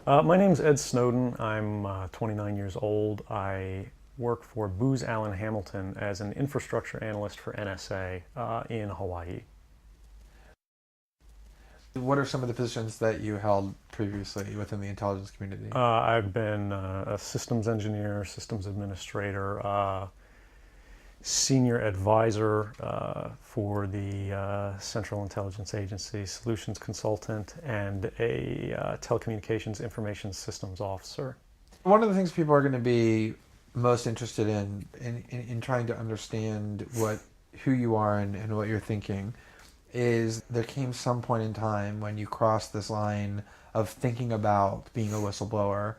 My name's Ed Snowden. I'm 29 years old. I work for Booz Allen Hamilton as an infrastructure analyst for NSA in Hawaii. What are some of the positions that you held previously within the intelligence community? I've been a systems engineer, systems administrator, senior advisor for the Central Intelligence Agency, solutions consultant, and a telecommunications information systems officer. One of the things people are going to be most interested in trying to understand who you are and what you're thinking is there came some point in time when you crossed this line of thinking about being a whistleblower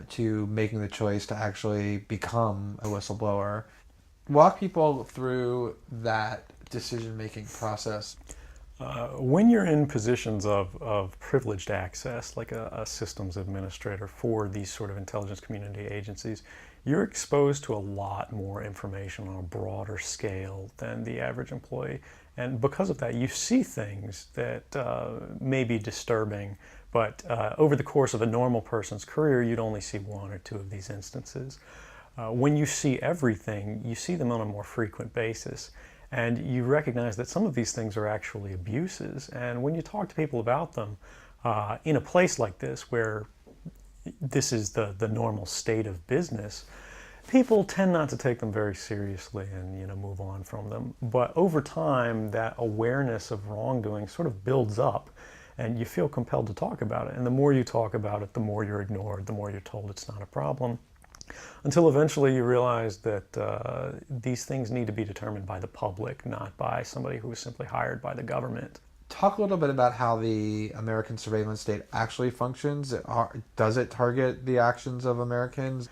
to making the choice to actually become a whistleblower. Walk people through that decision-making process. When you're in positions of privileged access, like a systems administrator for these sort of intelligence community agencies, you're exposed to a lot more information on a broader scale than the average employee. And because of that, you see things that may be disturbing, but over the course of a normal person's career, you'd only see one or two of these instances. When you see everything, you see them on a more frequent basis. And you recognize that some of these things are actually abuses. And when you talk to people about them, in a place like this where this is the normal state of business, people tend not to take them very seriously and move on from them. But over time, that awareness of wrongdoing sort of builds up, and you feel compelled to talk about it. And the more you talk about it, the more you're ignored, the more you're told it's not a problem. Until eventually you realize that these things need to be determined by the public, not by somebody who is simply hired by the government. Talk a little bit about how the American surveillance state actually functions. Does it target the actions of Americans?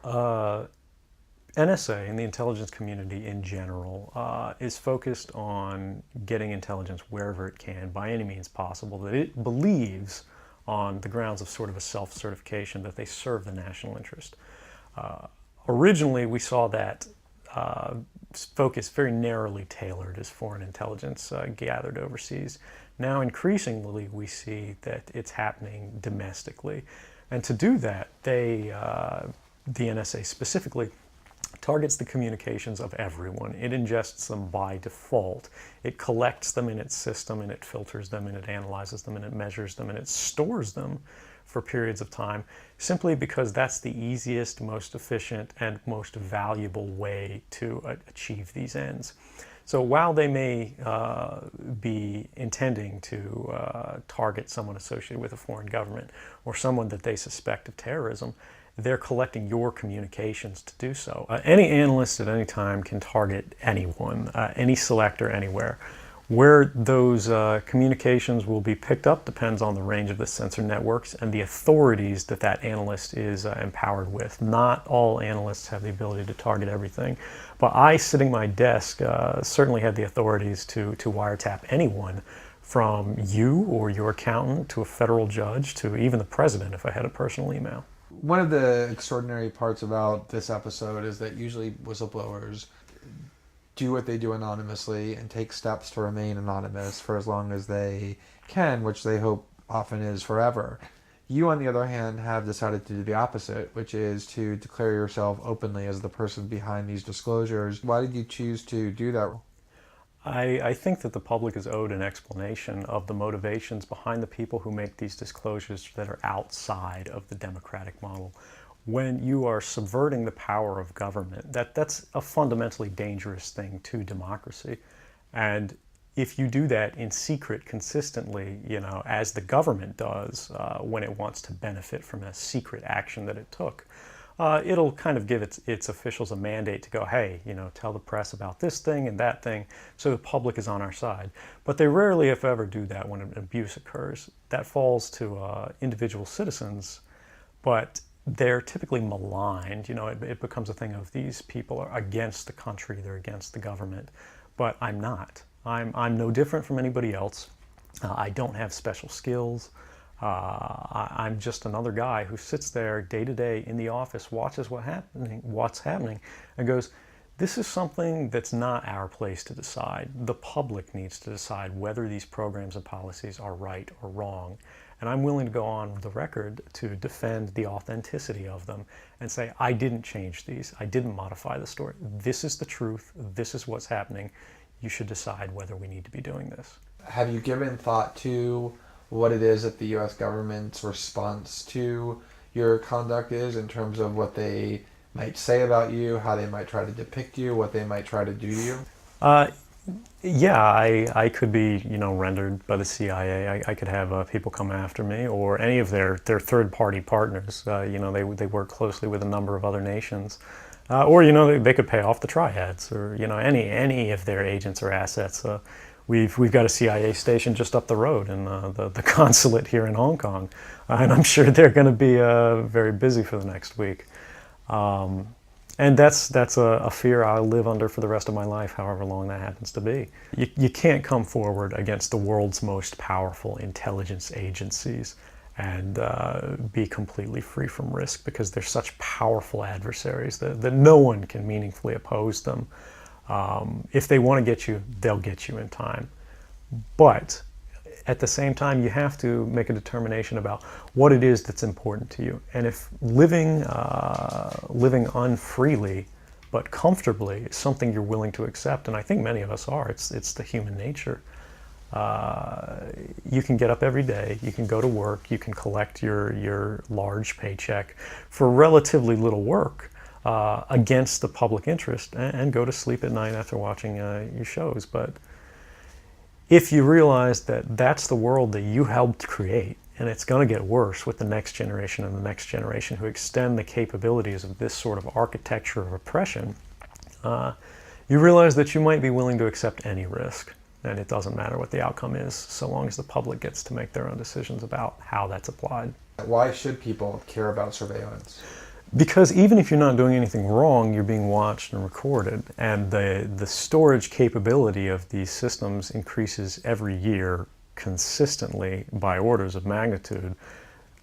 NSA and the intelligence community in general is focused on getting intelligence wherever it can by any means possible that it believes on the grounds of sort of a self-certification that they serve the national interest. Originally, we saw that focus very narrowly tailored as foreign intelligence gathered overseas. Now, increasingly, we see that it's happening domestically. And to do that, the NSA specifically, targets the communications of everyone. It ingests them by default. It collects them in its system, and it filters them, and it analyzes them, and it measures them, and it stores them for periods of time, simply because that's the easiest, most efficient, and most valuable way to achieve these ends. So while they may be intending to target someone associated with a foreign government or someone that they suspect of terrorism, they're collecting your communications to do so. Any analyst at any time can target anyone, any selector anywhere. Where those communications will be picked up depends on the range of the sensor networks and the authorities that that analyst is empowered with. Not all analysts have the ability to target everything, but I, sitting at my desk, certainly had the authorities to wiretap anyone, from you or your accountant to a federal judge to even the president if I had a personal email. One of the extraordinary parts about this episode is that usually whistleblowers do what they do anonymously and take steps to remain anonymous for as long as they can, which they hope often is forever. You, on the other hand, have decided to do the opposite, which is to declare yourself openly as the person behind these disclosures. Why did you choose to do that? I think that the public is owed an explanation of the motivations behind the people who make these disclosures that are outside of the democratic model. When you are subverting the power of government, that's a fundamentally dangerous thing to democracy. And if you do that in secret consistently, as the government does when it wants to benefit from a secret action that it took, it'll kind of give its officials a mandate to go, hey, tell the press about this thing and that thing, so the public is on our side. But they rarely, if ever, do that when an abuse occurs. That falls to individual citizens, but they're typically maligned. It becomes a thing of these people are against the country, they're against the government. But I'm not. I'm no different from anybody else. I don't have special skills. I'm just another guy who sits there day to day in the office, watches what's happening, and goes, this is something that's not our place to decide. The public needs to decide whether these programs and policies are right or wrong. And I'm willing to go on the record to defend the authenticity of them and say, I didn't change these. I didn't modify the story. This is the truth. This is what's happening. You should decide whether we need to be doing this. Have you given thought to what it is that the U.S. government's response to your conduct is in terms of what they might say about you, how they might try to depict you, what they might try to do to you? Yeah, I could be, rendered by the CIA. I could have people come after me, or any of their third-party partners. They work closely with a number of other nations, or they could pay off the triads, or any of their agents or assets. We've got a CIA station just up the road in the consulate here in Hong Kong, and I'm sure they're going to be very busy for the next week. And that's a fear I'll live under for the rest of my life, however long that happens to be. You can't come forward against the world's most powerful intelligence agencies and be completely free from risk, because they're such powerful adversaries that no one can meaningfully oppose them. If they want to get you, they'll get you in time. But at the same time, you have to make a determination about what it is that's important to you. And if living unfreely but comfortably is something you're willing to accept, and I think many of us are, it's the human nature. You can get up every day, you can go to work, you can collect your large paycheck for relatively little work against the public interest, and go to sleep at night after watching your shows. But if you realize that that's the world that you helped create, and it's going to get worse with the next generation and the next generation who extend the capabilities of this sort of architecture of oppression, you realize that you might be willing to accept any risk. And it doesn't matter what the outcome is, so long as the public gets to make their own decisions about how that's applied. Why should people care about surveillance? Because even if you're not doing anything wrong, you're being watched and recorded, and the storage capability of these systems increases every year consistently by orders of magnitude,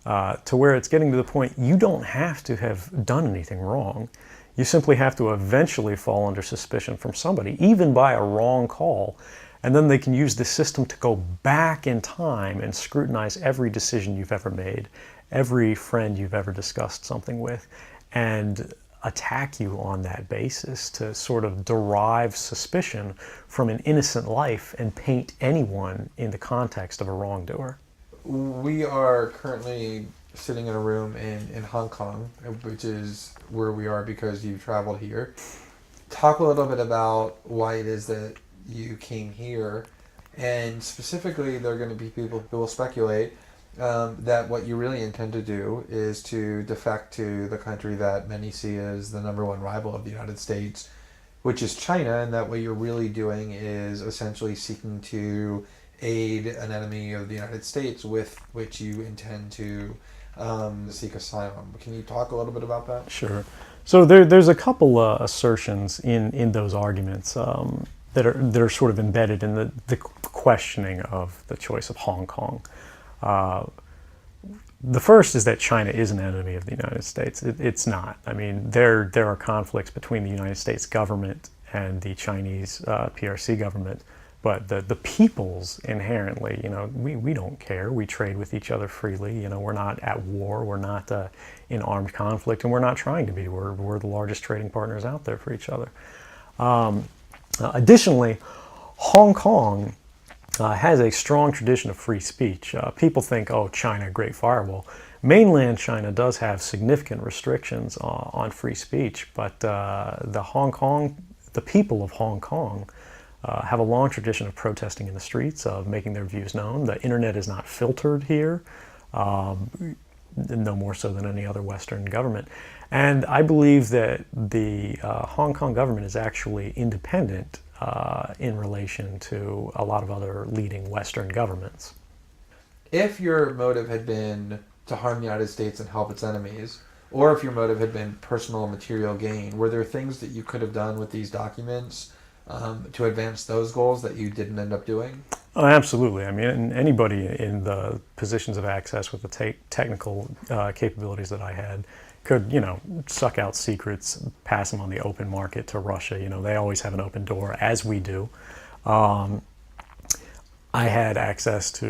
to where it's getting to the point you don't have to have done anything wrong. You simply have to eventually fall under suspicion from somebody, even by a wrong call, and then they can use the system to go back in time and scrutinize every decision you've ever made, every friend you've ever discussed something with, and attack you on that basis to sort of derive suspicion from an innocent life and paint anyone in the context of a wrongdoer. We are currently sitting in a room in Hong Kong, which is where we are because you traveled here. Talk a little bit about why it is that you came here, and specifically there are going to be people who will speculate that what you really intend to do is to defect to the country that many see as the number one rival of the United States, which is China, and that what you're really doing is essentially seeking to aid an enemy of the United States with which you intend to seek asylum. Can you talk a little bit about that? Sure. So there's a couple assertions in those arguments that are sort of embedded in the questioning of the choice of Hong Kong. The first is that China is an enemy of the United States. It's not. I mean, there are conflicts between the United States government and the Chinese PRC government, but the peoples inherently, we don't care. We trade with each other freely. We're not at war. We're not in armed conflict, and we're not trying to be. We're the largest trading partners out there for each other. Additionally, Hong Kong has a strong tradition of free speech. People think, oh, China, great firewall. Mainland China does have significant restrictions on free speech, but the people of Hong Kong have a long tradition of protesting in the streets, of making their views known. The internet is not filtered here, no more so than any other Western government. And I believe that the Hong Kong government is actually independent in relation to a lot of other leading Western governments. If your motive had been to harm the United States and help its enemies, or if your motive had been personal material gain, were there things that you could have done with these documents to advance those goals that you didn't end up doing? Oh, absolutely. I mean, anybody in the positions of access with the technical capabilities that I had could, suck out secrets, pass them on the open market to Russia. They always have an open door, as we do. I had access to,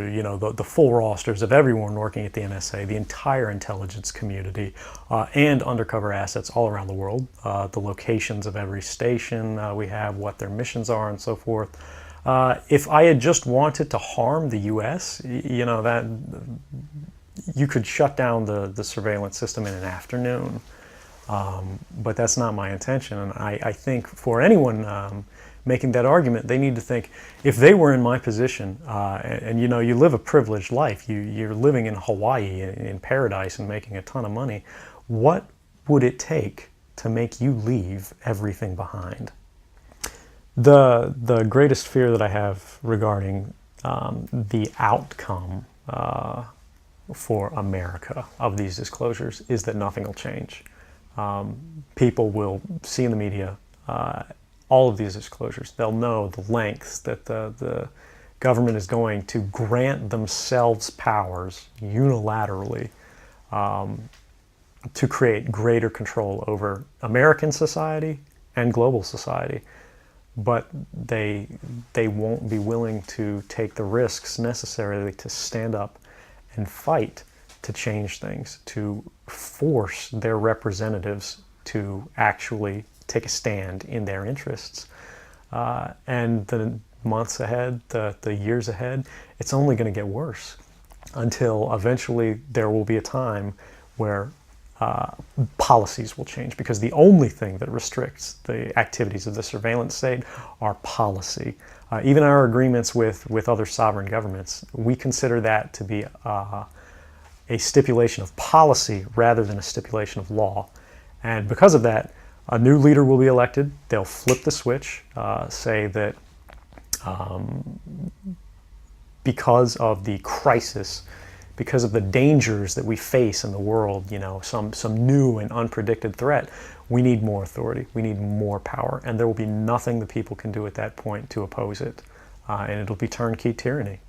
the full rosters of everyone working at the NSA, the entire intelligence community, and undercover assets all around the world, the locations of every station we have, what their missions are, and so forth. If I had just wanted to harm the U.S., that you could shut down the surveillance system in an afternoon. But that's not my intention, and I think for anyone making that argument, they need to think, if they were in my position, and you live a privileged life, you're living in Hawaii, in paradise, and making a ton of money, what would it take to make you leave everything behind? The greatest fear that I have regarding the outcome for America of these disclosures is that nothing will change. People will see in the media all of these disclosures. They'll know the lengths that the government is going to grant themselves powers unilaterally to create greater control over American society and global society. But they won't be willing to take the risks necessarily to stand up and fight to change things, to force their representatives to actually take a stand in their interests. And the months ahead, the years ahead, it's only going to get worse until eventually there will be a time where policies will change, because the only thing that restricts the activities of the surveillance state are policy. Even our agreements with other sovereign governments, we consider that to be a stipulation of policy rather than a stipulation of law. And because of that, a new leader will be elected. They'll flip the switch, say that because of the crisis, because of the dangers that we face in the world, some new and unpredicted threat, we need more authority, we need more power, and there will be nothing the people can do at that point to oppose it, and it'll be turnkey tyranny.